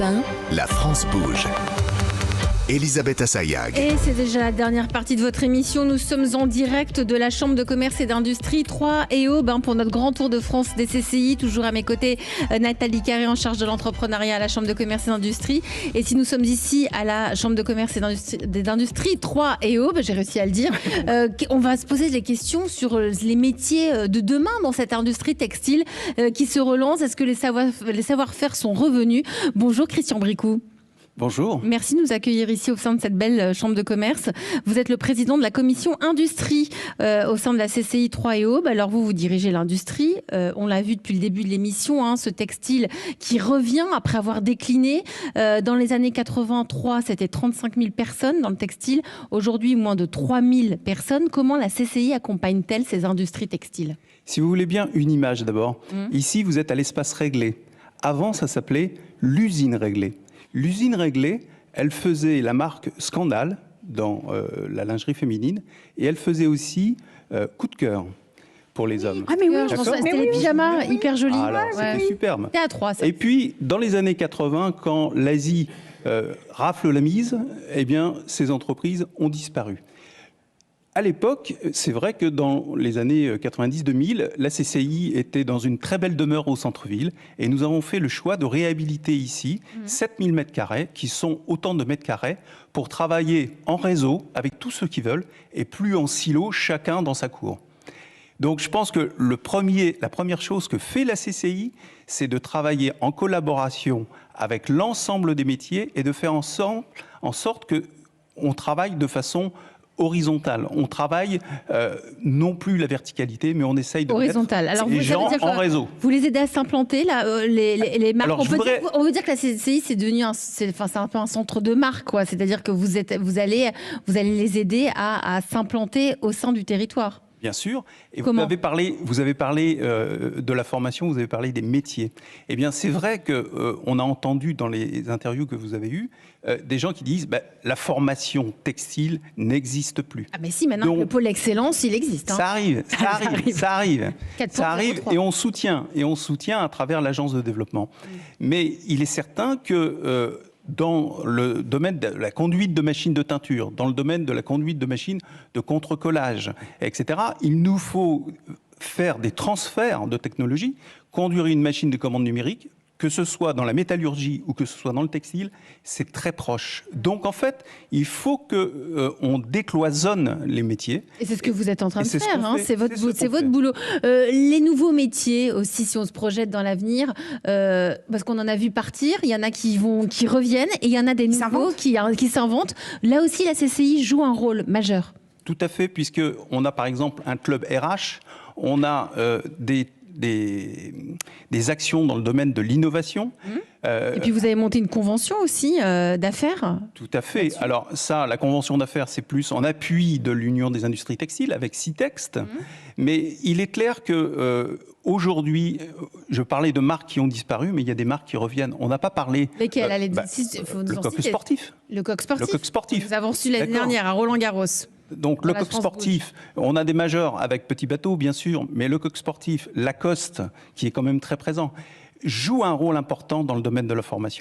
Europe 1. La France bouge. Elisabeth Assayag. Et c'est déjà la dernière partie de votre émission. Nous sommes en direct de la Chambre de commerce et d'industrie 3 et Aube pour notre grand tour de France des CCI. Toujours à mes côtés, Nathalie Carré en charge de l'entrepreneuriat à la Chambre de commerce et d'industrie. Et si nous sommes ici à la Chambre de commerce et d'industrie 3 et Aube, j'ai réussi à le dire, on va se poser des questions sur les métiers de demain dans cette industrie textile qui se relance. Est-ce que les savoir-faire sont revenus? Bonjour Christian Bricou. Bonjour. Merci de nous accueillir ici au sein de cette belle chambre de commerce. Vous êtes le président de la commission industrie au sein de la CCI 3 et Aube. Alors vous dirigez l'industrie. On l'a vu depuis le début de l'émission, ce textile qui revient après avoir décliné. Dans les années 83, c'était 35 000 personnes dans le textile. Aujourd'hui, moins de 3 000 personnes. Comment la CCI accompagne-t-elle ces industries textiles? Si vous voulez bien une image d'abord. Ici, vous êtes à l'espace réglé. Avant, ça s'appelait l'usine réglée. L'usine réglée, elle faisait la marque Scandale dans la lingerie féminine et elle faisait aussi coup de cœur pour les hommes. Ah mais oui, c'était les pyjamas hyper jolis. Alors, c'était superbe. C'était à 3. Et puis, dans les années 80, quand l'Asie rafle la mise, eh bien, ces entreprises ont disparu. À l'époque, c'est vrai que dans les années 90-2000, la CCI était dans une très belle demeure au centre-ville et nous avons fait le choix de réhabiliter ici 7000 mètres carrés, qui sont autant de mètres carrés, pour travailler en réseau avec tous ceux qui veulent et plus en silo, chacun dans sa cour. Donc je pense que la première chose que fait la CCI, c'est de travailler en collaboration avec l'ensemble des métiers et de faire en sorte qu'on travaille de façon horizontale. On travaille non plus la verticalité, mais on essaye de horizontale. Alors, les gens en réseau. Vous les aidez à s'implanter, là, les marques. Alors, on veut dire que la CCI, c'est devenu c'est un peu un centre de marque, quoi. C'est-à-dire que vous allez les aider à s'implanter au sein du territoire. Bien sûr. Et vous avez parlé de la formation, vous avez parlé des métiers. Eh bien, c'est vrai qu'on a entendu dans les interviews que vous avez eues des gens qui disent la formation textile n'existe plus. Ah mais si, maintenant le pôle excellence, il existe. Ça arrive. Et on soutient à travers l'agence de développement. Mais il est certain que dans le domaine de la conduite de machines de teinture, dans le domaine de la conduite de machines de contre-collage, etc., il nous faut faire des transferts de technologie, conduire une machine de commande numérique, que ce soit dans la métallurgie ou que ce soit dans le textile, c'est très proche. Donc en fait, il faut qu'on décloisonne les métiers. Et c'est ce que vous êtes en train de faire, c'est votre boulot. Les nouveaux métiers aussi, si on se projette dans l'avenir, parce qu'on en a vu partir, il y en a qui reviennent et il y en a des nouveaux qui s'inventent. Là aussi, la CCI joue un rôle majeur. Tout à fait, puisqu'on a par exemple un club RH, on a des actions dans le domaine de l'innovation. Et puis vous avez monté une convention aussi d'affaires. Tout à fait. Alors ça, la convention d'affaires, c'est plus en appui de l'Union des industries textiles avec Citext. Mais il est clair que aujourd'hui, je parlais de marques qui ont disparu, mais il y a des marques qui reviennent. On n'a pas parlé. Lesquelles le coq sportif. Le coq sportif. Le coq sportif. Nous avons reçu l'année dernière à Roland-Garros. Donc le coq sportif, on a des majeurs avec Petit Bateau bien sûr, mais le coq sportif, Lacoste, qui est quand même très présent, joue un rôle important dans le domaine de la formation.